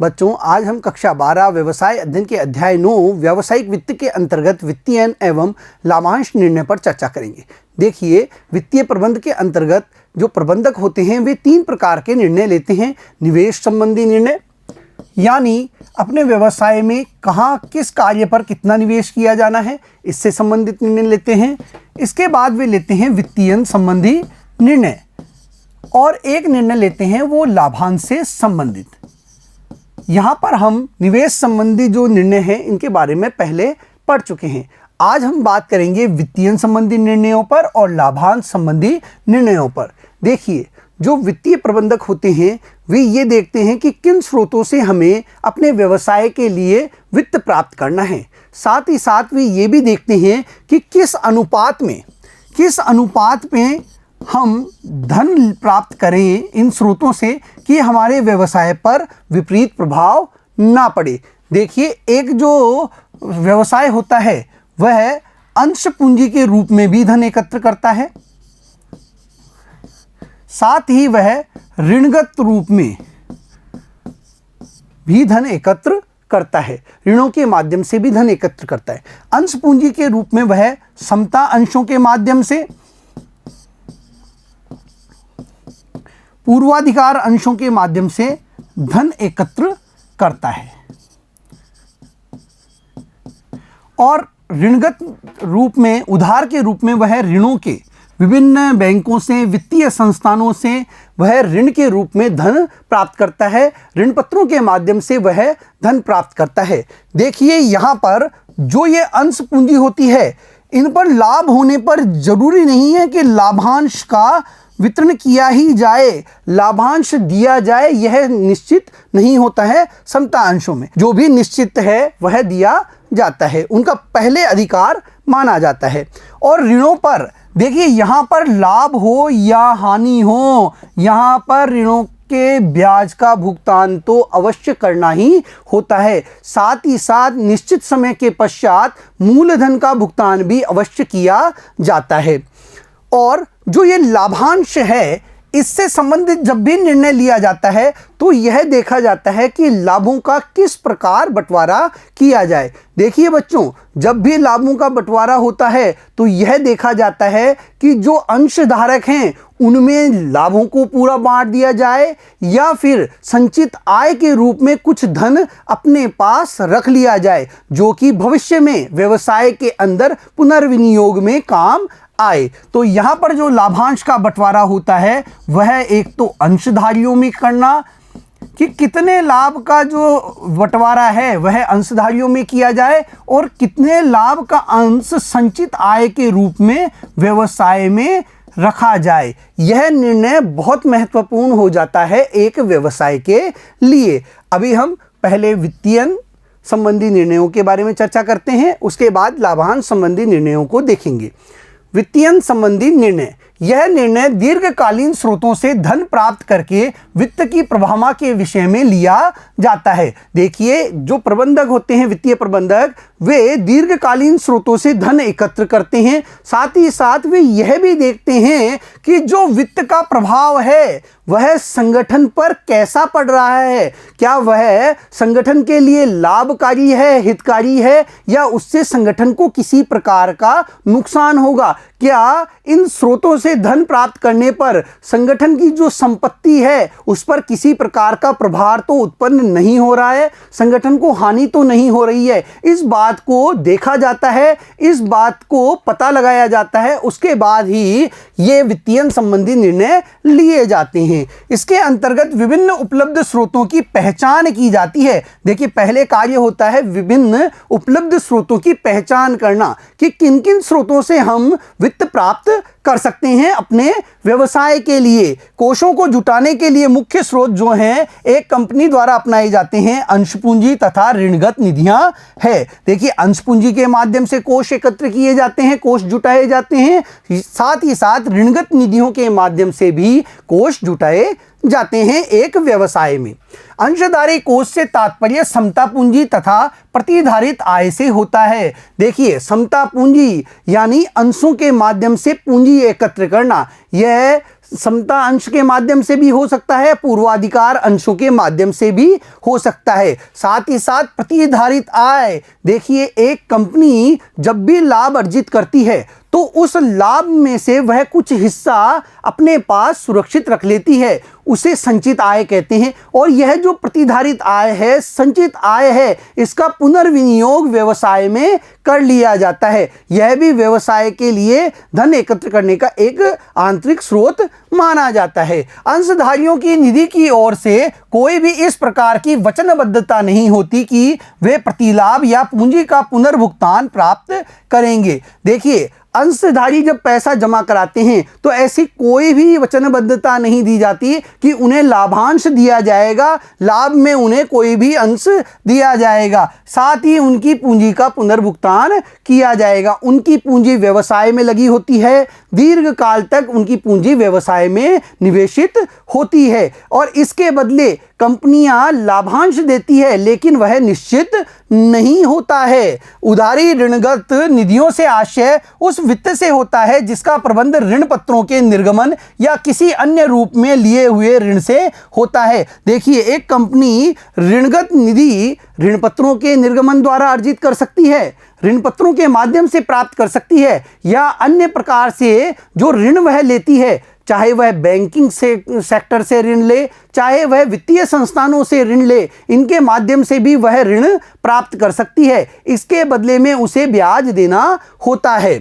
बच्चों, आज हम कक्षा 12 व्यवसाय अध्ययन के अध्याय 9 व्यावसायिक वित्त के अंतर्गत वित्तीय एवं लाभांश निर्णय पर चर्चा करेंगे। देखिए, वित्तीय प्रबंध के अंतर्गत जो प्रबंधक होते हैं वे 3 प्रकार के निर्णय लेते हैं। निवेश संबंधी निर्णय, यानी अपने व्यवसाय में कहाँ किस कार्य पर कितना निवेश किया जाना है, इससे संबंधित निर्णय लेते हैं। इसके बाद वे लेते हैं वित्तीय संबंधी निर्णय, और एक निर्णय लेते हैं वो लाभांश से संबंधित। यहाँ पर हम निवेश संबंधी जो निर्णय हैं इनके बारे में पहले पढ़ चुके हैं। आज हम बात करेंगे वित्तीय संबंधी निर्णयों पर और लाभांश संबंधी निर्णयों पर। देखिए, जो वित्तीय प्रबंधक होते हैं वे ये देखते हैं कि किन स्रोतों से हमें अपने व्यवसाय के लिए वित्त प्राप्त करना है। साथ ही साथ वे ये भी देखते हैं कि किस अनुपात में हम धन प्राप्त करें इन स्रोतों से कि हमारे व्यवसाय पर विपरीत प्रभाव ना पड़े। देखिए, एक जो व्यवसाय होता है वह अंश पूंजी के रूप में भी धन एकत्र करता है, साथ ही वह ऋणगत रूप में भी धन एकत्र करता है, ऋणों के माध्यम से भी धन एकत्र करता है। अंश पूंजी के रूप में वह समता अंशों के माध्यम से, पूर्वाधिकार अंशों के माध्यम से धन एकत्र करता है, और ऋणगत रूप में, उधार के रूप में वह ऋणों के विभिन्न बैंकों से, वित्तीय संस्थानों से वह ऋण के रूप में धन प्राप्त करता है, ऋण पत्रों के माध्यम से वह धन प्राप्त करता है। देखिए, यहाँ पर जो ये अंश पूंजी होती है इन पर लाभ होने पर जरूरी नहीं है कि लाभांश का वितरण किया ही जाए, लाभांश दिया जाए, यह निश्चित नहीं होता है। समता अंशों में जो भी निश्चित है वह दिया जाता है, उनका पहले अधिकार माना जाता है। और ऋणों पर देखिए, यहाँ पर लाभ हो या हानि हो, यहाँ पर ऋणों के ब्याज का भुगतान तो अवश्य करना ही होता है। साथ ही साथ निश्चित समय के पश्चात मूलधन का भुगतान भी अवश्य किया जाता है। और जो ये लाभांश है इससे संबंधित जब भी निर्णय लिया जाता है तो यह देखा जाता है कि लाभों का किस प्रकार बंटवारा किया जाए। देखिए बच्चों, जब भी लाभों का बंटवारा होता है तो यह देखा जाता है कि जो अंशधारक हैं उनमें लाभों को पूरा बांट दिया जाए, या फिर संचित आय के रूप में कुछ धन अपने पास रख लिया जाए जो कि भविष्य में व्यवसाय के अंदर पुनर्विनियोग में काम आए। तो यहाँ पर जो लाभांश का बंटवारा होता है वह एक तो अंशधारियों में करना, कि कितने लाभ का जो बंटवारा है वह अंशधारियों में किया जाए, और कितने लाभ का अंश संचित आय के रूप में व्यवसाय में रखा जाए। यह निर्णय बहुत महत्वपूर्ण हो जाता है एक व्यवसाय के लिए। अभी हम पहले वित्तीय संबंधी निर्णयों के बारे में चर्चा करते हैं, उसके बाद लाभांश संबंधी निर्णयों को देखेंगे। वित्तीय संबंधी निर्णय, यह निर्णय दीर्घकालीन स्रोतों से धन प्राप्त करके वित्त की प्रभावना के विषय में लिया जाता है। देखिए, जो प्रबंधक होते हैं वित्तीय प्रबंधक, वे दीर्घकालीन स्रोतों से धन एकत्र करते हैं। साथ ही साथ वे यह भी देखते हैं कि जो वित्त का प्रभाव है वह संगठन पर कैसा पड़ रहा है, क्या वह संगठन के लिए लाभकारी है, हितकारी है, या उससे संगठन को किसी प्रकार का नुकसान होगा। क्या इन स्रोतों से धन प्राप्त करने पर संगठन की जो संपत्ति है उस पर किसी प्रकार का प्रभाव तो उत्पन्न नहीं हो रहा है, संगठन को हानि तो नहीं हो रही है। इस बात को देखा जाता है, इस बात को पता लगाया जाता है, उसके बाद ही ये वित्तीय संबंधी निर्णय लिए जाते हैं। इसके अंतर्गत विभिन्न उपलब्ध स्रोतों की पहचान की जाती है। देखिए, पहले कार्य होता है विभिन्न उपलब्ध स्रोतों की पहचान करना, कि किन किन स्रोतों से हम वित्त प्राप्त कर सकते हैं अपने व्यवसाय के लिए। कोषों को जुटाने के लिए मुख्य स्रोत जो हैं एक कंपनी द्वारा अपनाए जाते हैं अंश पूंजी तथा ऋणगत निधियां है। देखिए, अंश पूंजी के माध्यम से कोष एकत्र किए जाते हैं, कोष जुटाए जाते हैं, साथ ही साथ ऋणगत निधियों के माध्यम से भी कोष जुटाए जाते हैं एक व्यवसाय में। अंशधारी कोष से तात्पर्य समता पूंजी तथा प्रतिधारित आय से होता है। देखिए, समता पूंजी यानी अंशों के माध्यम से पूंजी एकत्र करना, यह समता अंश के माध्यम से भी हो सकता है, पूर्वाधिकार अंशों के माध्यम से भी हो सकता है। साथ ही साथ प्रतिधारित आय, देखिए एक कंपनी जब भी लाभ अर्जित करती है तो उस लाभ में से वह कुछ हिस्सा अपने पास सुरक्षित रख लेती है, उसे संचित आय कहते हैं। और यह जो प्रतिधारित आय है, संचित आय है, इसका पुनर्विनियोग व्यवसाय में कर लिया जाता है। यह भी व्यवसाय के लिए धन एकत्र करने का एक आंतरिक स्रोत माना जाता है। अंशधारियों की निधि की ओर से कोई भी इस प्रकार की वचनबद्धता नहीं होती कि वे प्रतिलाभ या पूंजी का पुनर्भुगतान प्राप्त करेंगे। देखिए अंशधारी जब पैसा जमा कराते हैं तो ऐसी कोई भी वचनबद्धता नहीं दी जाती कि उन्हें लाभांश दिया जाएगा, लाभ में उन्हें कोई भी अंश दिया जाएगा। साथ ही उनकी पूंजी का पुनर्भुगतान किया जाएगा। उनकी पूंजी व्यवसाय में लगी होती है, दीर्घ काल तक उनकी पूंजी व्यवसाय में निवेशित होती है और इसके बदले कंपनियां लाभांश देती है, लेकिन वह निश्चित नहीं होता है। उधारी ऋणगत निधियों से आशय उस वित्त से होता है जिसका प्रबंध ऋण पत्रों के निर्गमन या किसी अन्य रूप में लिए हुए ऋण से होता है। देखिए एक कंपनी ऋणगत निधि ऋण पत्रों के निर्गमन द्वारा अर्जित कर सकती है, ऋण पत्रों के माध्यम से प्राप्त कर सकती है, या अन्य प्रकार से जो ऋण वह लेती है, चाहे वह बैंकिंग सेक्टर से ऋण ले, चाहे वह वित्तीय संस्थानों से ऋण ले, इनके माध्यम से भी वह ऋण प्राप्त कर सकती है। इसके बदले में उसे ब्याज देना होता है।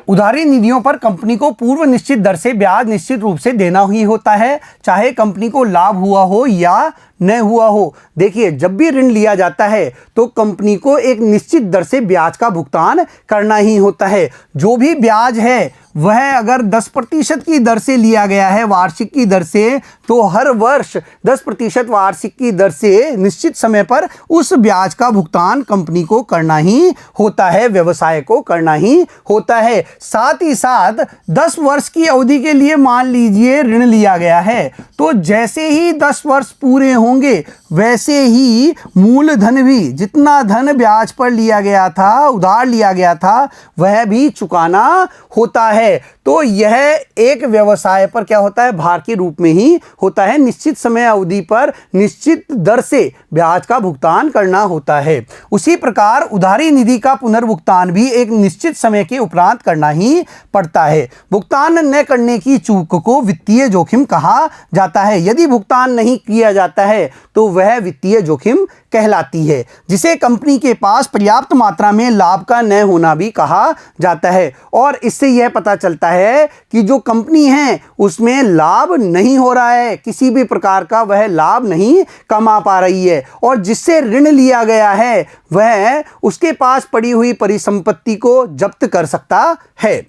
उधारी निधियों पर कंपनी को पूर्व निश्चित दर से ब्याज निश्चित रूप से देना ही होता है, चाहे कंपनी को लाभ हुआ हो या न हुआ हो। देखिए जब भी ऋण लिया जाता है तो कंपनी को एक निश्चित दर से ब्याज का भुगतान करना ही होता है। जो भी ब्याज है वह अगर 10% की दर से लिया गया है, वार्षिक की दर से, तो हर वर्ष 10% वार्षिक की दर से निश्चित समय पर उस ब्याज का भुगतान कंपनी को करना ही होता है, व्यवसाय को करना ही होता है। साथ ही साथ 10 वर्ष की अवधि के लिए मान लीजिए ऋण लिया गया है, तो जैसे ही 10 वर्ष पूरे होंगे वैसे ही मूलधन भी, जितना धन ब्याज पर लिया गया था, उधार लिया गया था, वह भी चुकाना होता है। तो यह एक व्यवसाय पर क्या होता है, भार के रूप में ही होता है। निश्चित समय अवधि पर निश्चित दर से ब्याज का भुगतान करना होता है। उसी प्रकार उधारी निधि का पुनर्भुगतान भी एक निश्चित समय के उपरांत करना ही पड़ता है। भुगतान न करने की चूक को वित्तीय जोखिम कहा जाता है। यदि भुगतान नहीं किया जाता है तो वह वित्तीय जोखिम कहलाती है, जिसे कंपनी के पास पर्याप्त मात्रा में लाभ का न होना भी कहा जाता है। और इससे यह पता चलता है कि जो कंपनी है उसमें लाभ नहीं हो रहा है, किसी भी प्रकार का वह लाभ नहीं कमा पा रही है, और जिससे ऋण लिया गया है वह उसके पास पड़ी हुई परिसंपत्ति को जब्त कर सकता है।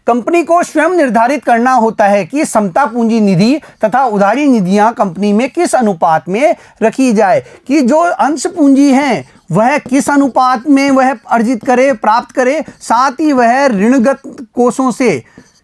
कंपनी को स्वयं निर्धारित करना होता है कि समता पूंजी निधि तथा उधारी निधियां कंपनी में किस अनुपात में रखी जाए, कि जो अंश पूंजी है वह किस अनुपात में वह अर्जित करे, प्राप्त करे, साथ ही वह ऋणगत कोषों से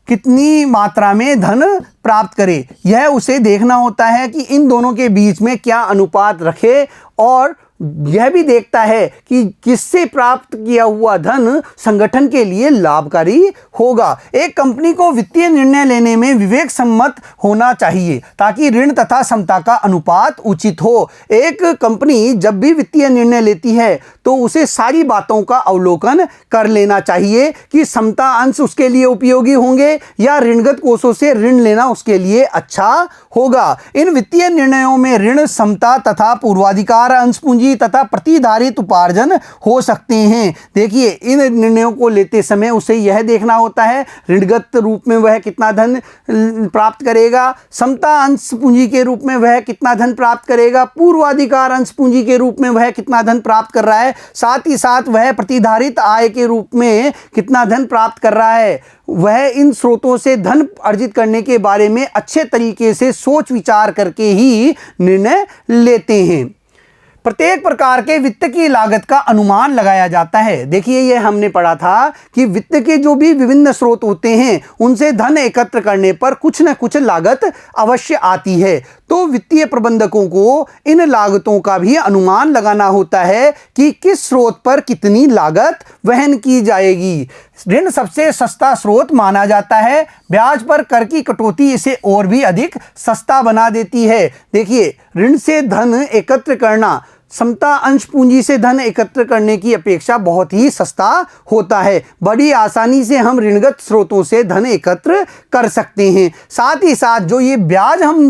कितनी मात्रा में धन प्राप्त करे। यह उसे देखना होता है कि इन दोनों के बीच में क्या अनुपात रखे, और यह भी देखता है कि किससे प्राप्त किया हुआ धन संगठन के लिए लाभकारी होगा। एक कंपनी को वित्तीय निर्णय लेने में विवेक सम्मत होना चाहिए ताकि ऋण तथा समता का अनुपात उचित हो। एक कंपनी जब भी वित्तीय निर्णय लेती है तो उसे सारी बातों का अवलोकन कर लेना चाहिए कि समता अंश उसके लिए उपयोगी होंगे या ऋणगत कोषों से ऋण लेना उसके लिए अच्छा होगा। इन वित्तीय निर्णयों में ऋण, समता तथा पूर्वाधिकार अंश पूंजी तथा प्रतिधारित उपार्जन हो सकते हैं। देखिए इन निर्णयों को लेते समय उसे यह देखना होता है ऋणगत रूप में वह कितना धन प्राप्त करेगा, समता अंश पूंजी के रूप में वह कितना धन प्राप्त करेगा, पूर्वाधिकार अंश पूंजी के रूप में वह कितना धन प्राप्त कर रहा है, साथ ही साथ वह प्रतिधारित आय के रूप में कितना धन प्राप्त कर रहा है। वह इन स्रोतों से धन अर्जित करने के बारे में अच्छे तरीके से सोच विचार करके ही निर्णय लेते हैं। प्रत्येक प्रकार के वित्त की लागत का अनुमान लगाया जाता है। देखिए ये हमने पढ़ा था कि वित्त के जो भी विभिन्न स्रोत होते हैं उनसे धन एकत्र करने पर कुछ न कुछ लागत अवश्य आती है। तो वित्तीय प्रबंधकों को इन लागतों का भी अनुमान लगाना होता है कि किस स्रोत पर कितनी लागत वहन की जाएगी। ऋण सबसे सस्ता स्रोत माना जाता है। ब्याज पर कर की कटौती इसे और भी अधिक सस्ता बना देती है। देखिए, ऋण से धन एकत्र करना समता अंश पूंजी से धन एकत्र करने की अपेक्षा बहुत ही सस्ता होता है। बड़ी आसानी से हम ऋणगत स्रोतों से धन एकत्र कर सकते हैं। साथ ही साथ जो ये ब्याज हम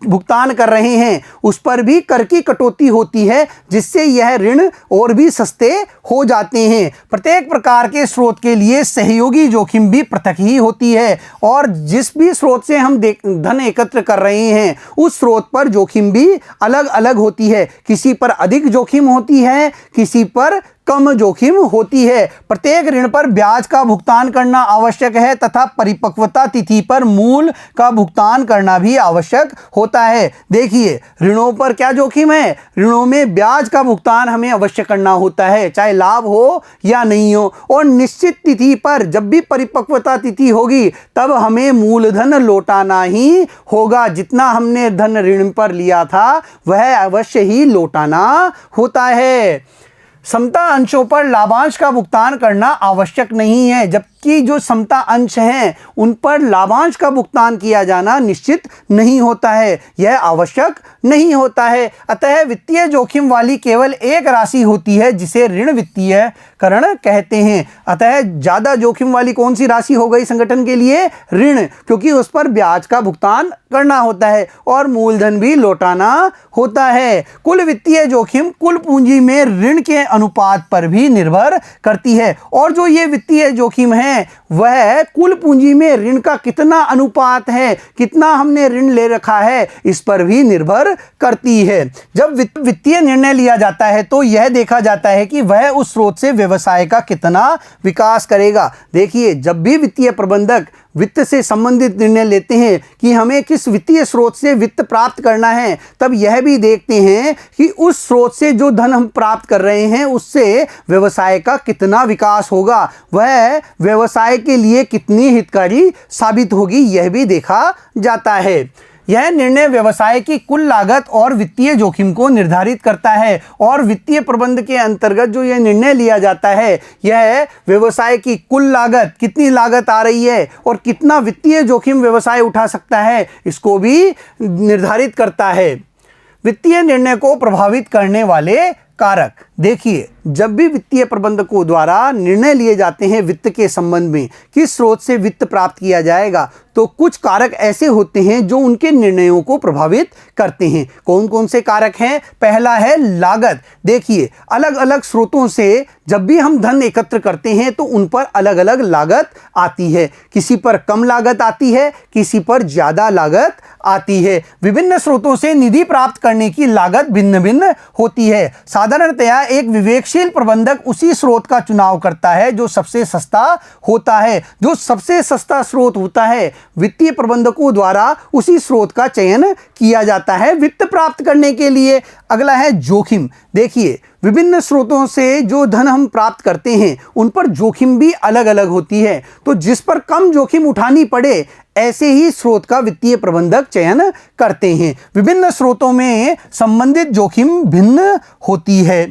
भुगतान कर रहे हैं उस पर भी कर की कटौती होती है, जिससे यह ऋण और भी सस्ते हो जाते हैं। प्रत्येक प्रकार के स्रोत के लिए सहयोगी जोखिम भी पृथक ही होती है और जिस भी स्रोत से हम धन एकत्र कर रहे हैं उस स्रोत पर जोखिम भी अलग अलग होती है। किसी पर अधिक जोखिम होती है, किसी पर कम जोखिम होती है। प्रत्येक ऋण पर ब्याज का भुगतान करना आवश्यक है तथा परिपक्वता तिथि पर मूल का भुगतान करना भी आवश्यक होता है। देखिए, ऋणों पर क्या जोखिम है? ऋणों में ब्याज का भुगतान हमें अवश्य करना होता है, चाहे लाभ हो या नहीं हो, और निश्चित तिथि पर जब भी परिपक्वता तिथि होगी तब हमें मूलधन लौटाना ही होगा। जितना हमने धन ऋण पर लिया था वह अवश्य ही लौटाना होता है। समता अंशों पर लाभांश का भुगतान करना आवश्यक नहीं है, जबकि जो समता अंश हैं उन पर लाभांश का भुगतान किया जाना निश्चित नहीं होता है, यह आवश्यक नहीं होता है। अतः वित्तीय जोखिम वाली केवल एक राशि होती है जिसे ऋण वित्तीयकरण कहते हैं। अतः ज़्यादा जोखिम वाली कौन सी राशि हो गई संगठन के लिए? ऋण, क्योंकि उस पर ब्याज का भुगतान करना होता है और मूलधन भी लौटाना होता है। कुल वित्तीय जोखिम कुल पूंजी में ऋण के अनुपात पर भी निर्भर करती है और जो ये वित्तीय जोखिम है वह कुल पूंजी में ऋण का कितना अनुपात है, कितना हमने ऋण ले रखा है, इस पर भी निर्भर करती है। जब वित्तीय निर्णय लिया जाता है तो यह देखा जाता है कि वह उस स्रोत से व्यवसाय का कितना विकास करेगा। देखिए, जब भी वित्तीय प्रबंधक वित्त से संबंधित निर्णय लेते हैं कि हमें किस वित्तीय स्रोत से वित्त प्राप्त करना है, तब यह भी देखते हैं कि उस स्रोत से जो धन हम प्राप्त कर रहे हैं उससे व्यवसाय का कितना विकास होगा, वह व्यवसाय के लिए कितनी हितकारी साबित होगी, यह भी देखा जाता है। यह निर्णय व्यवसाय की कुल लागत और वित्तीय जोखिम को निर्धारित करता है और वित्तीय प्रबंध के अंतर्गत जो यह निर्णय लिया जाता है यह व्यवसाय की कुल लागत, कितनी लागत आ रही है और कितना वित्तीय जोखिम व्यवसाय उठा सकता है, इसको भी निर्धारित करता है। वित्तीय निर्णय को प्रभावित करने वाले कारक, देखिए, जब भी वित्तीय प्रबंधकों द्वारा निर्णय लिए जाते हैं वित्त के संबंध में किस स्रोत से वित्त प्राप्त किया जाएगा, तो कुछ कारक ऐसे होते हैं जो उनके निर्णयों को प्रभावित करते हैं। कौन कौन से कारक हैं? पहला है लागत। देखिए, अलग अलग स्रोतों से जब भी हम धन एकत्र करते हैं तो उन पर अलग अलग लागत आती है। किसी पर कम लागत आती है, किसी पर ज़्यादा लागत आती है। विभिन्न स्रोतों से निधि प्राप्त करने की लागत भिन्न भिन्न होती है। साधारणतया एक विवेकशील प्रबंधक उसी स्रोत का चुनाव करता है जो सबसे सस्ता होता है। जो सबसे सस्ता स्रोत होता है वित्तीय प्रबंधकों द्वारा उसी स्रोत का चयन किया जाता है वित्त प्राप्त करने के लिए। अगला है जोखिम। देखिए, विभिन्न स्रोतों से जो धन हम प्राप्त करते हैं उन पर जोखिम भी अलग अलग होती है, तो जिस पर कम जोखिम उठानी पड़े ऐसे ही स्रोत का वित्तीय प्रबंधक चयन करते हैं। विभिन्न स्रोतों में संबंधित जोखिम भिन्न होती है।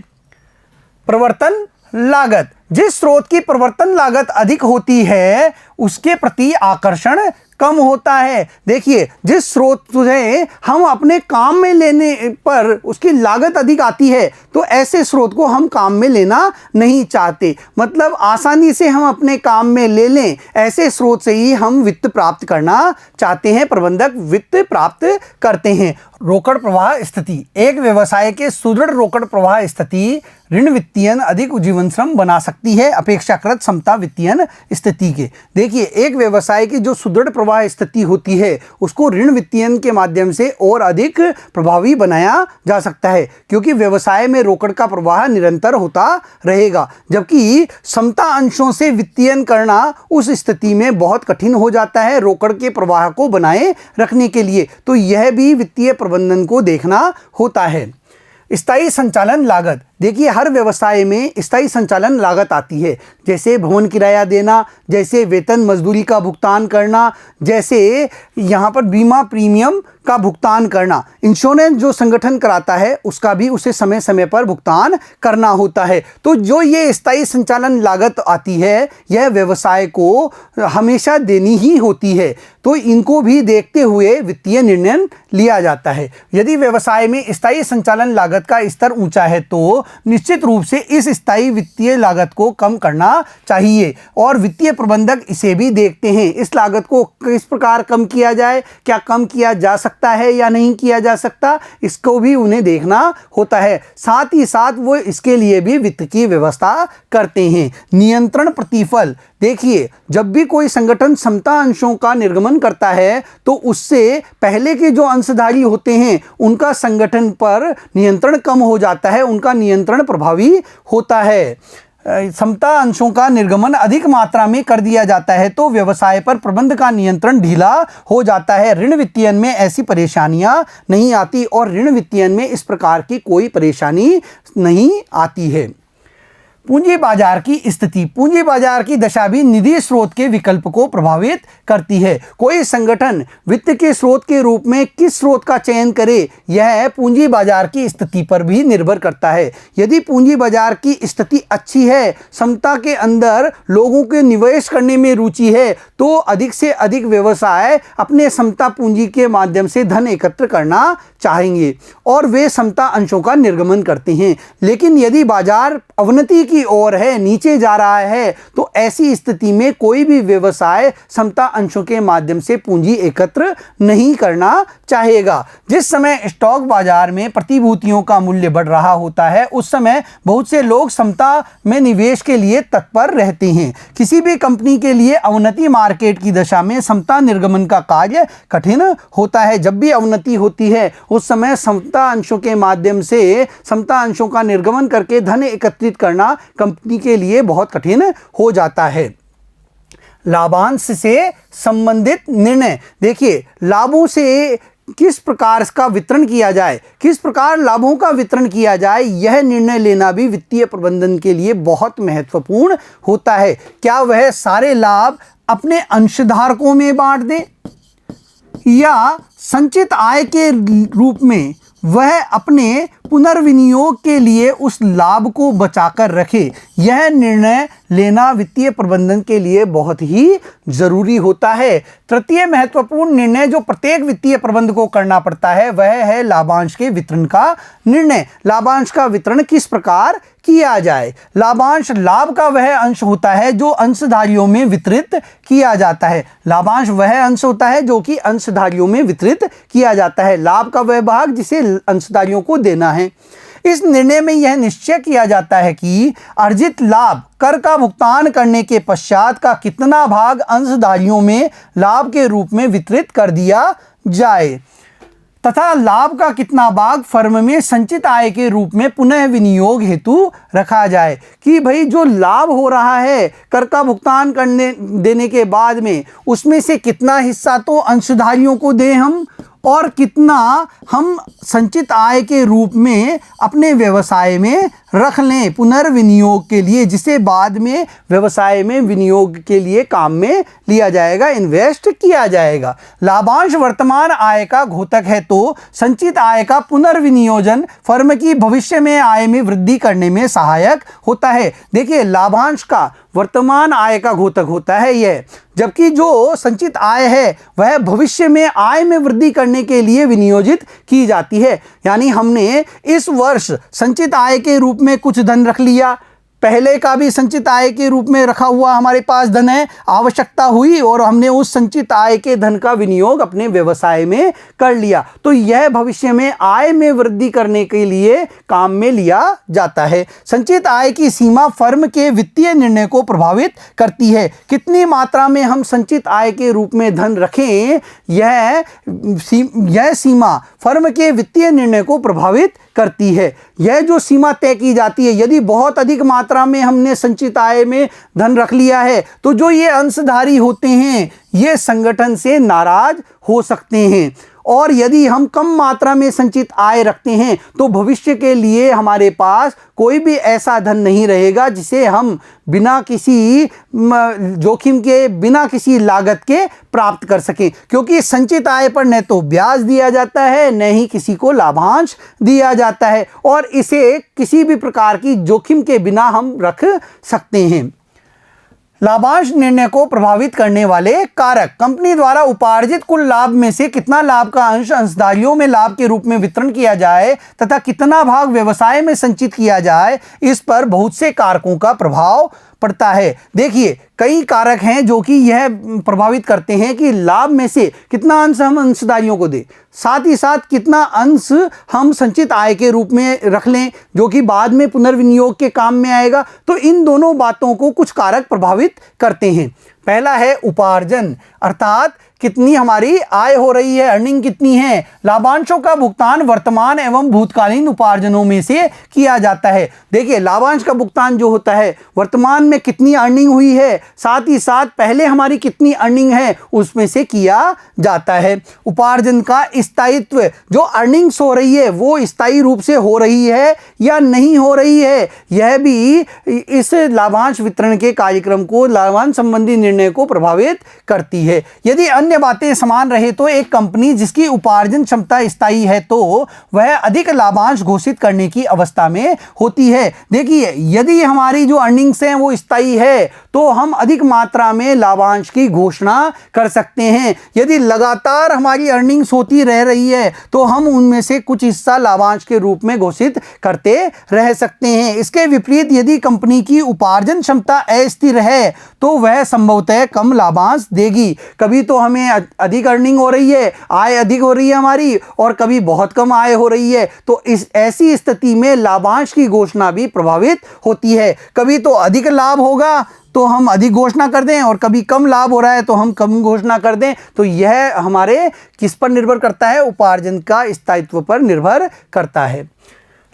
प्रवर्तन लागत, जिस स्रोत की प्रवर्तन लागत अधिक होती है उसके प्रति आकर्षण कम होता है। देखिए, जिस स्रोत से हम अपने काम में लेने पर उसकी लागत अधिक आती है तो ऐसे स्रोत को हम काम में लेना नहीं चाहते। मतलब आसानी से हम अपने काम में ले लें, ऐसे स्रोत से ही हम वित्त प्राप्त करना चाहते हैं, प्रबंधक वित्त प्राप्त करते हैं। रोकड़ प्रवाह स्थिति, एक व्यवसाय के सुदृढ़ रोकड़ प्रवाह स्थिति ऋण वित्तीयन अधिक जीवनश्रम बना सकती है अपेक्षाकृत समता वित्तीयन स्थिति के। देखिए, एक व्यवसाय की जो सुदृढ़ प्रवाह स्थिति होती है उसको ऋण वित्तीयन के माध्यम से और अधिक प्रभावी बनाया जा सकता है, क्योंकि व्यवसाय में रोकड़ का प्रवाह निरंतर होता रहेगा, जबकि समता अंशों से वित्तीयन करना उस स्थिति में बहुत कठिन हो जाता है रोकड़ के प्रवाह को बनाए रखने के लिए। तो यह भी वित्तीय प्रबंधन को देखना होता है। स्थायी संचालन लागत, देखिए, हर व्यवसाय में स्थायी संचालन लागत आती है, जैसे भवन किराया देना, जैसे वेतन मजदूरी का भुगतान करना, जैसे यहाँ पर बीमा प्रीमियम का भुगतान करना, इंश्योरेंस जो संगठन कराता है उसका भी उसे समय समय पर भुगतान करना होता है। तो जो ये स्थायी संचालन लागत आती है यह व्यवसाय को हमेशा देनी ही होती है, तो इनको भी देखते हुए वित्तीय निर्णय लिया जाता है। यदि व्यवसाय में स्थायी संचालन लागत का स्तर ऊंचा है तो निश्चित रूप से इस स्थायी वित्तीय लागत को कम करना चाहिए और वित्तीय प्रबंधक इसे भी देखते हैं, इस लागत को किस प्रकार कम किया जाए, क्या कम किया जा सकता है या नहीं किया जा सकता, इसको भी उन्हें देखना होता है। साथ ही साथ वो इसके लिए भी वित्त की व्यवस्था करते हैं। नियंत्रण प्रतिफल, देखिए जब भी कोई संगठन समता अंशों का निर्गमन करता है तो उससे पहले के जो अंशधारी होते हैं उनका संगठन पर नियंत्रण कम हो जाता है, उनका नियंत्रण प्रभावी होता है। समता अंशों का निर्गमन अधिक मात्रा में कर दिया जाता है तो व्यवसाय पर प्रबंध का नियंत्रण ढीला हो जाता है। ऋण वित्तीयन में ऐसी परेशानियां नहीं आती और ऋण वित्तीयन में इस प्रकार की कोई परेशानी नहीं आती है। पूंजी बाजार की स्थिति, पूंजी बाजार की दशा भी निधि स्रोत के विकल्प को प्रभावित करती है। कोई संगठन वित्त के स्रोत के रूप में किस स्रोत का चयन करे यह पूंजी बाजार की स्थिति पर भी निर्भर करता है। यदि पूंजी बाजार की स्थिति अच्छी है, समता के अंदर लोगों के निवेश करने में रुचि है तो अधिक से अधिक व्यवसाय अपने समता पूंजी के माध्यम से धन एकत्र करना चाहेंगे और वे समता अंशों का निर्गमन करते हैं। लेकिन यदि बाजार अवनति की ओर है, नीचे जा रहा है, तो ऐसी स्थिति में कोई भी व्यवसाय समता अंशों के माध्यम से पूंजी एकत्र नहीं करना चाहेगा। जिस समय स्टॉक बाजार में प्रतिभूतियों का मूल्य बढ़ रहा होता है उस समय बहुत से लोग समता में निवेश के लिए तत्पर रहते हैं। किसी भी कंपनी के लिए अवनति मार्केट की दशा में समता निर्गमन का कार्य कठिन होता है। जब भी अवनति होती है उस समय समता अंशों के माध्यम से समता अंशों का निर्गमन करके धन एकत्रित करना कंपनी के लिए बहुत कठिन हो जाता है। लाभांश से संबंधित निर्णय, देखिए लाभों से किस प्रकार इसका वितरण किया जाए, किस प्रकार लाभों का वितरण किया जाए, यह निर्णय लेना भी वित्तीय प्रबंधन के लिए बहुत महत्वपूर्ण होता है। क्या वह सारे लाभ अपने अंशधारकों में बांट दे या संचित आय के रूप में वह अपने पुनर्विनियोग के लिए उस लाभ को बचाकर रखे, यह निर्णय लेना वित्तीय प्रबंधन के लिए बहुत ही जरूरी होता है। तृतीय महत्वपूर्ण निर्णय जो प्रत्येक वित्तीय प्रबंध को करना पड़ता है वह है लाभांश के वितरण का निर्णय। लाभांश का वितरण किस प्रकार किया जाए। लाभांश लाभ का वह अंश होता है जो अंशधारियों में वितरित किया जाता है। लाभांश वह अंश होता है जो कि अंशधारियों में वितरित किया जाता है। लाभ का वह भाग जिसे अंशधारियों को देना है। इस निर्णय में यह निश्चय किया जाता है कि अर्जित लाभ कर का भुगतान करने के पश्चात का कितना भाग अंशधारियों में लाभ के रूप में वितरित कर दिया जाए तथा लाभ का कितना भाग फर्म में संचित आय के रूप में पुनः विनियोग हेतु रखा जाए। कि भाई जो लाभ हो रहा है कर का भुगतान करने देने के बाद में उसमें से कितना हिस्सा तो अंशधारियों को दें हम और कितना हम संचित आय के रूप में अपने व्यवसाय में रख लें पुनर्विनियोग के लिए, जिसे बाद में व्यवसाय में विनियोग के लिए काम में लिया जाएगा, इन्वेस्ट किया जाएगा। लाभांश वर्तमान आय का घोतक है तो संचित आय का पुनर्विनियोजन फर्म की भविष्य में आय में वृद्धि करने में सहायक होता है। देखिए लाभांश का वर्तमान आय का घोतक होता है यह, जबकि जो संचित आय है वह भविष्य में आय में वृद्धि करने के लिए विनियोजित की जाती है। यानी हमने इस वर्ष संचित आय के रूप में कुछ धन रख लिया, पहले का भी संचित आय के रूप में रखा हुआ हमारे पास धन है, आवश्यकता हुई और हमने उस संचित आय के धन का विनियोग अपने व्यवसाय में कर लिया, तो यह भविष्य में आय में वृद्धि करने के लिए काम में लिया जाता है। संचित आय की सीमा फर्म के वित्तीय निर्णय को प्रभावित करती है। कितनी मात्रा में हम संचित आय के रूप में धन रखें, यह सीमा फर्म के वित्तीय निर्णय को प्रभावित करती है। यह जो सीमा तय की जाती है, यदि बहुत अधिक मात्रा में हमने संचित आय में धन रख लिया है तो जो ये अंशधारी होते हैं ये संगठन से नाराज हो सकते हैं और यदि हम कम मात्रा में संचित आय रखते हैं तो भविष्य के लिए हमारे पास कोई भी ऐसा धन नहीं रहेगा जिसे हम बिना किसी जोखिम के, बिना किसी लागत के प्राप्त कर सकें, क्योंकि संचित आय पर न तो ब्याज दिया जाता है न ही किसी को लाभांश दिया जाता है और इसे किसी भी प्रकार की जोखिम के बिना हम रख सकते हैं। लाभांश निर्णय को प्रभावित करने वाले कारक। कंपनी द्वारा उपार्जित कुल लाभ में से कितना लाभ का अंश अंशधारियों में लाभ के रूप में वितरण किया जाए तथा कितना भाग व्यवसाय में संचित किया जाए, इस पर बहुत से कारकों का प्रभाव पड़ता है। देखिए, कई कारक हैं जो कि यह प्रभावित करते हैं कि लाभ में से कितना अंश हम अंशधारियों को दें, साथ ही साथ कितना अंश हम संचित आय के रूप में रख लें जो कि बाद में पुनर्विनियोग के काम में आएगा। तो इन दोनों बातों को कुछ कारक प्रभावित करते हैं। पहला है उपार्जन, अर्थात कितनी हमारी आय हो रही है, अर्निंग कितनी है। लाभांशों का भुगतान वर्तमान एवं भूतकालीन उपार्जनों में से किया जाता है। देखिए, लाभांश का भुगतान जो होता है वर्तमान में कितनी अर्निंग हुई है, साथ ही साथ पहले हमारी कितनी अर्निंग है उसमें से किया जाता है। उपार्जन का स्थायित्व, जो अर्निंग्स हो रही है वो स्थायी रूप से हो रही है या नहीं हो रही है, यह भी इस लाभांश वितरण के कार्यक्रम को, लाभांश संबंधी निर्णय को प्रभावित करती है। यदि अन्य बातें समान रहे तो एक कंपनी जिसकी उपार्जन क्षमता स्थायी है तो वह अधिक लाभांश घोषित करने की अवस्था में होती है। देखिए, यदि हमारी जो अर्निंग्स हैं वो स्थायी है तो हम अधिक मात्रा में लाभांश की घोषणा कर सकते हैं। यदि लगातार हमारी अर्निंग्स होती रह रही है तो हम उनमें से कुछ हिस्सा लाभांश के रूप में घोषित करते रह सकते हैं। इसके विपरीत यदि कंपनी की उपार्जन क्षमता अस्थिर है तो वह संभवतः कम लाभांश देगी। कभी तो हमें अधिक अर्निंग हो रही है, आय अधिक हो रही है हमारी, और कभी बहुत कम आय हो रही है, तो इस ऐसी स्थिति में लाभांश की घोषणा भी प्रभावित होती है। कभी तो अधिक लाभ होगा तो हम अधिक घोषणा कर दें और कभी कम लाभ हो रहा है तो हम कम घोषणा कर दें। तो यह हमारे किस पर निर्भर करता है, उपार्जन का स्थायित्व पर निर्भर करता है।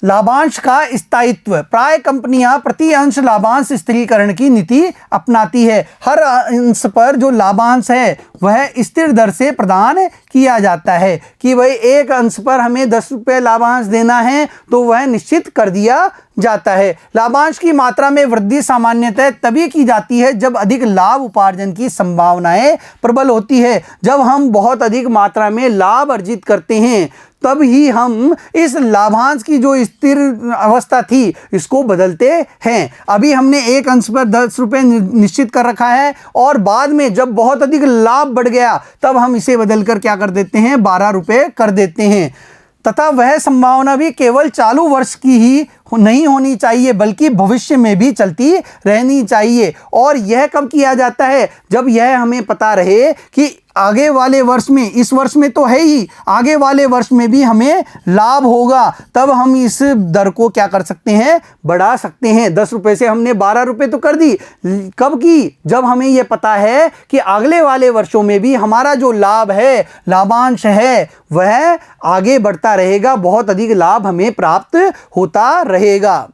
लाभांश का स्थायित्व, प्राय कंपनियां प्रति अंश लाभांश स्थिरीकरण की नीति अपनाती है। हर अंश पर जो लाभांश है वह स्थिर दर से प्रदान किया जाता है कि भाई एक अंश पर हमें 10 रुपये लाभांश देना है तो वह निश्चित कर दिया जाता है। लाभांश की मात्रा में वृद्धि सामान्यतः तभी की जाती है जब अधिक लाभ उपार्जन की संभावनाएं प्रबल होती है। जब हम बहुत अधिक मात्रा में लाभ अर्जित करते हैं तब ही हम इस लाभांश की जो स्थिर अवस्था थी इसको बदलते हैं। अभी हमने एक अंश पर 10 रुपये निश्चित कर रखा है और बाद में जब बहुत अधिक लाभ बढ़ गया तब हम इसे बदलकर क्या कर देते हैं, 12 रुपये कर देते हैं। तथा वह संभावना भी केवल चालू वर्ष की ही नहीं होनी चाहिए बल्कि भविष्य में भी चलती रहनी चाहिए। और यह कब किया जाता है, जब यह हमें पता रहे कि आगे वाले वर्ष में, इस वर्ष में तो है ही, आगे वाले वर्ष में भी हमें लाभ होगा, तब हम इस दर को क्या कर सकते हैं, बढ़ा सकते हैं। 10 रुपये से हमने 12 रुपये तो कर दी, कब की, जब हमें यह पता है कि अगले वाले वर्षों में भी हमारा जो लाभ है, लाभांश है, वह आगे बढ़ता रहेगा, बहुत अधिक लाभ हमें प्राप्त होता रहेगा।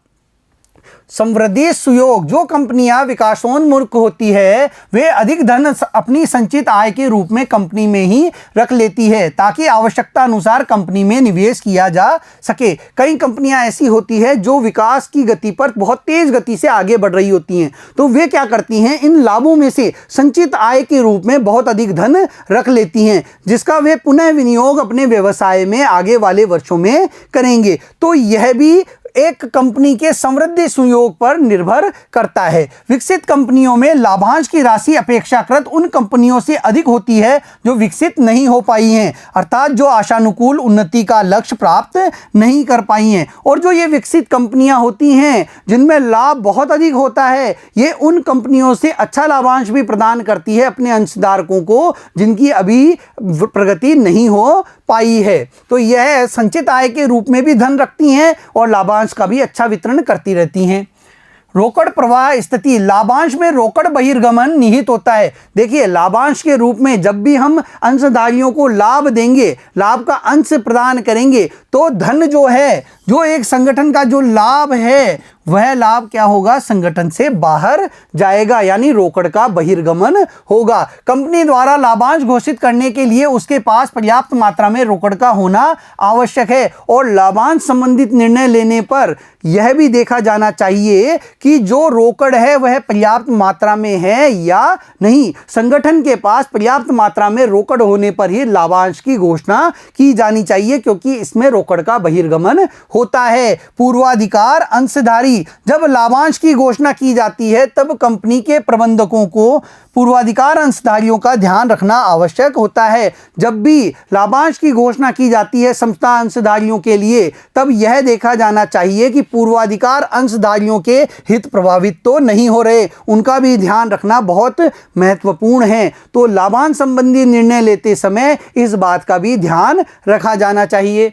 समृद्धि सुयोग, जो कंपनियां विकासोन्मुख होती है वे अधिक धन अपनी संचित आय के रूप में कंपनी में ही रख लेती है ताकि आवश्यकता अनुसार कंपनी में निवेश किया जा सके। कई कंपनियां ऐसी होती है जो विकास की गति पर बहुत तेज गति से आगे बढ़ रही होती हैं, तो वे क्या करती हैं, इन लाभों में से संचित आय के रूप में बहुत अधिक धन रख लेती हैं जिसका वे पुनः विनियोग अपने व्यवसाय में आगे वाले वर्षों में करेंगे। तो यह भी एक कंपनी के समृद्धि सुयोग पर निर्भर करता है। विकसित कंपनियों में लाभांश की राशि अपेक्षाकृत उन कंपनियों से अधिक होती है जो विकसित नहीं हो पाई हैं, अर्थात जो आशानुकूल उन्नति का लक्ष्य प्राप्त नहीं कर पाई हैं। और जो ये विकसित कंपनियां होती हैं जिनमें लाभ बहुत अधिक होता है, ये उन कंपनियों से अच्छा लाभांश भी प्रदान करती है अपने अंशधारकों को जिनकी अभी प्रगति नहीं हो पाई है। तो यह संचित आय के रूप में भी धन रखती हैं और लाभांश का भी अच्छा वितरण करती रहती हैं। रोकड़ प्रवाह स्थिति, लाभांश में रोकड़ बहिर्गमन निहित होता है। देखिए, लाभांश के रूप में जब भी हम अंशधारियों को लाभ देंगे, लाभ का अंश प्रदान करेंगे, तो धन जो है, जो एक संगठन का जो लाभ है वह लाभ क्या होगा, संगठन से बाहर जाएगा, यानी रोकड़ का बहिर्गमन होगा। कंपनी द्वारा लाभांश घोषित करने के लिए उसके पास पर्याप्त मात्रा में रोकड़ का होना आवश्यक है और लाभांश संबंधित निर्णय लेने पर यह भी देखा जाना चाहिए कि जो रोकड़ है वह पर्याप्त मात्रा में है या नहीं। संगठन के पास पर्याप्त मात्रा में रोकड़ होने पर ही लाभांश की घोषणा की जानी चाहिए, क्योंकि इसमें रोकड़ का बहिर्गमन होता है। पूर्वाधिकार अंशधारी, जब लाभांश की घोषणा की जाती है तब कंपनी के प्रबंधकों को पूर्वाधिकार अंशधारियों का ध्यान रखना आवश्यक होता है। जब भी लाभांश की घोषणा की जाती है संस्था अंशधारियों के लिए, तब यह देखा जाना चाहिए कि पूर्वाधिकार अंशधारियों के हित प्रभावित तो नहीं हो रहे, उनका भी ध्यान रखना बहुत महत्वपूर्ण है। तो लाभांश संबंधी निर्णय लेते समय इस बात का भी ध्यान रखा जाना चाहिए।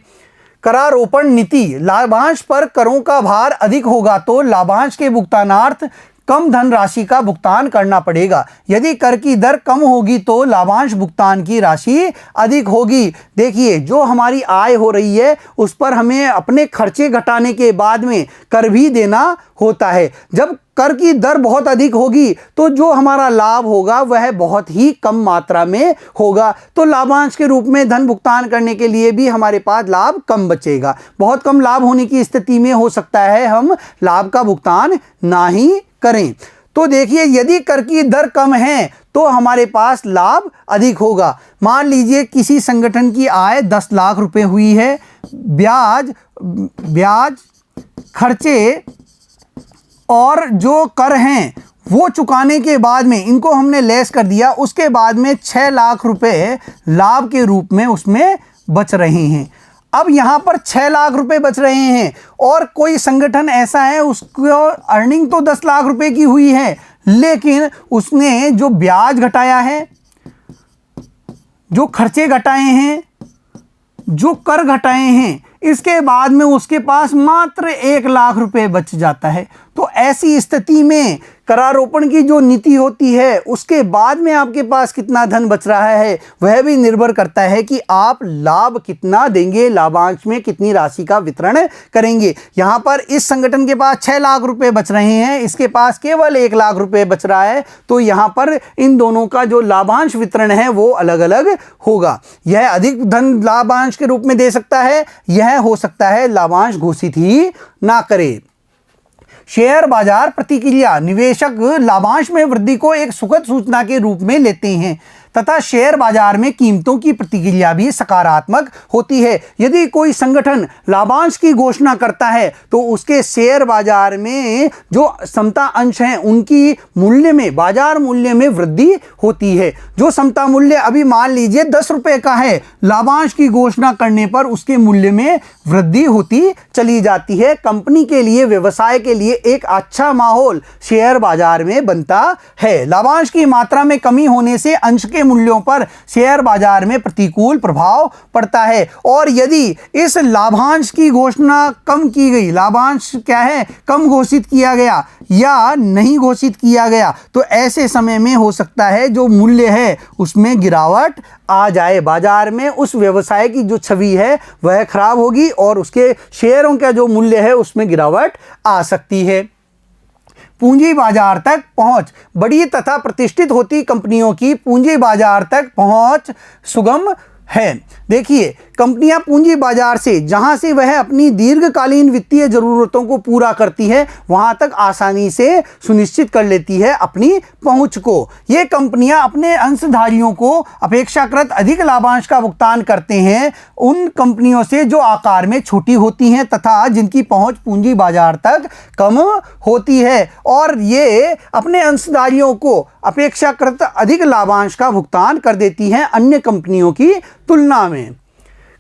करारोपण नीति, लाभांश पर करों का भार अधिक होगा तो लाभांश के भुगतानार्थ कम धनराशि का भुगतान करना पड़ेगा। यदि कर की दर कम होगी तो लाभांश भुगतान की राशि अधिक होगी। देखिए, जो हमारी आय हो रही है उस पर हमें अपने खर्चे घटाने के बाद में कर भी देना होता है। जब कर की दर बहुत अधिक होगी तो जो हमारा लाभ होगा वह बहुत ही कम मात्रा में होगा, तो लाभांश के रूप में धन भुगतान करने के लिए भी हमारे पास लाभ कम बचेगा। बहुत कम लाभ होने की स्थिति में हो सकता है हम लाभ का भुगतान ना ही करें। तो देखिए, यदि कर की दर कम है तो हमारे पास लाभ अधिक होगा। मान लीजिए किसी संगठन की आय 10 लाख रुपए हुई है, ब्याज खर्चे और जो कर हैं वो चुकाने के बाद में इनको हमने लेस कर दिया, उसके बाद में 6 लाख रुपए लाभ के रूप में उसमें बच रहे हैं। अब यहाँ पर 6 लाख रुपए बच रहे हैं और कोई संगठन ऐसा है उसको अर्निंग तो 10 लाख रुपए की हुई है, लेकिन उसने जो ब्याज घटाया है, जो खर्चे घटाए हैं, जो कर घटाए हैं, इसके बाद में उसके पास मात्र 1 लाख रुपए बच जाता है। तो ऐसी स्थिति में करारोपण की जो नीति होती है उसके बाद में आपके पास कितना धन बच रहा है वह भी निर्भर करता है कि आप लाभ कितना देंगे, लाभांश में कितनी राशि का वितरण करेंगे। यहाँ पर इस संगठन के पास 6 लाख रुपए बच रहे हैं, इसके पास केवल 1 लाख रुपए बच रहा है, तो यहाँ पर इन दोनों का जो लाभांश वितरण है वो अलग अलग होगा। यह अधिक धन लाभांश के रूप में दे सकता है, यह हो सकता है लाभांश घोषित ही ना करे। शेयर बाजार प्रतिक्रिया, निवेशक लाभांश में वृद्धि को एक सुखद सूचना के रूप में लेते हैं तथा शेयर बाजार में कीमतों की प्रतिक्रिया भी सकारात्मक होती है। यदि कोई संगठन लाभांश की घोषणा करता है तो उसके शेयर बाजार में जो समता अंश हैं उनकी मूल्य में, बाजार मूल्य में वृद्धि होती है। जो समता मूल्य अभी मान लीजिए 10 रुपए का है, लाभांश की घोषणा करने पर उसके मूल्य में वृद्धि होती चली जाती है। कंपनी के लिए, व्यवसाय के लिए एक अच्छा माहौल शेयर बाजार में बनता है। लाभांश की मात्रा में कमी होने से अंश के मूल्यों पर शेयर बाजार में प्रतिकूल प्रभाव पड़ता है और यदि इस लाभांश की घोषणा कम की गई, लाभांश क्या है कम घोषित किया गया या नहीं घोषित किया गया, तो ऐसे समय में हो सकता है जो मूल्य है उसमें गिरावट आ जाए। बाजार में उस व्यवसाय की जो छवि है वह खराब होगी और उसके शेयरों का जो मूल्य है उसमें गिरावट आ सकती है। पूंजी बाजार तक पहुंच, बड़ी तथा प्रतिष्ठित होती कंपनियों की पूंजी बाजार तक पहुंच सुगम है। देखिए, कंपनियां पूंजी बाजार से, जहां से वह अपनी दीर्घकालीन वित्तीय जरूरतों को पूरा करती है, वहां तक आसानी से सुनिश्चित कर लेती है अपनी पहुंच को। ये कंपनियां अपने अंशधारियों को अपेक्षाकृत अधिक लाभांश का भुगतान करते हैं उन कंपनियों से जो आकार में छोटी होती हैं तथा जिनकी पहुंच पूंजी बाजार तक कम होती है, और ये अपने अंशधारियों को अपेक्षाकृत अधिक लाभांश का भुगतान कर देती हैं अन्य कंपनियों की तुलना में।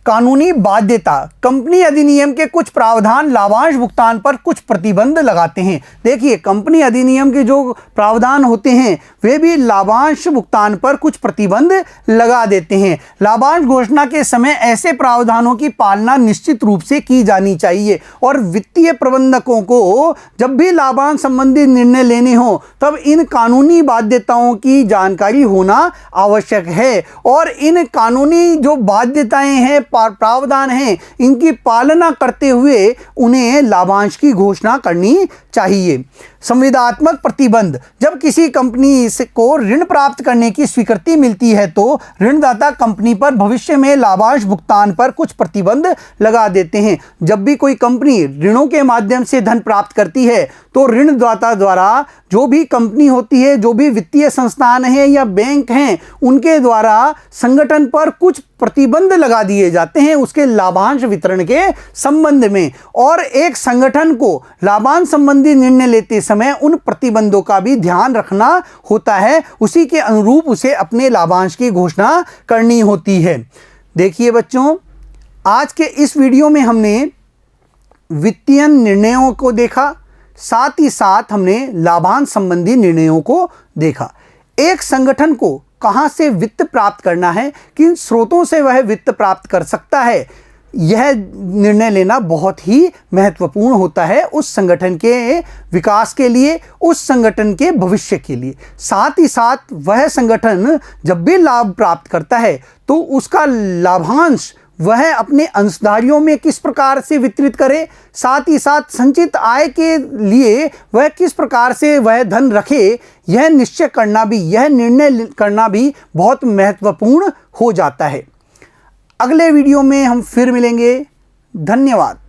कानूनी बाध्यता, कंपनी अधिनियम के कुछ प्रावधान लाभांश भुगतान पर कुछ प्रतिबंध लगाते हैं। देखिए, कंपनी अधिनियम के जो प्रावधान होते हैं वे भी लाभांश भुगतान पर कुछ प्रतिबंध लगा देते हैं। लाभांश घोषणा के समय ऐसे प्रावधानों की पालना निश्चित रूप से की जानी चाहिए और वित्तीय प्रबंधकों को जब भी लाभांश संबंधी निर्णय लेने हो तब इन कानूनी बाध्यताओं की जानकारी होना आवश्यक है और इन कानूनी जो बाध्यताएं हैं प्रावधान हैं इनकी पालना करते हुए उन्हें लाभांश की घोषणा करनी चाहिए। संविदात्मक प्रतिबंध, जब किसी कंपनी को ऋण प्राप्त करने की स्वीकृति मिलती है तो ऋणदाता कंपनी पर भविष्य में लाभांश भुगतान पर कुछ प्रतिबंध लगा देते हैं। जब भी कोई कंपनी ऋणों के माध्यम से धन प्राप्त करती है तो ऋणदाता द्वारा जो भी कंपनी होती है, जो भी वित्तीय संस्थान है या बैंक हैं, उनके द्वारा संगठन पर कुछ प्रतिबंध लगा दिए जाते हैं उसके लाभांश वितरण के संबंध में। और एक संगठन को लाभांश संबंधी निर्णय लेते समय उन प्रतिबंधों का भी ध्यान रखना होता है, उसी के अनुरूप उसे अपने लाभांश की घोषणा करनी होती है। देखिए बच्चों, आज के इस वीडियो में हमने वित्तीय निर्णयों को देखा, साथ ही साथ हमने लाभांश संबंधी निर्णयों को देखा। एक संगठन को कहां से वित्त प्राप्त करना है, किन स्रोतों से वह वित्त प्राप्त कर सकता है, यह निर्णय लेना बहुत ही महत्वपूर्ण होता है उस संगठन के विकास के लिए, उस संगठन के भविष्य के लिए। साथ ही साथ वह संगठन जब भी लाभ प्राप्त करता है तो उसका लाभांश वह अपने अंशधारियों में किस प्रकार से वितरित करे, साथ ही साथ संचित आय के लिए वह किस प्रकार से वह धन रखे, यह निश्चय करना भी, यह निर्णय करना भी बहुत महत्वपूर्ण हो जाता है। अगले वीडियो में हम फिर मिलेंगे। धन्यवाद।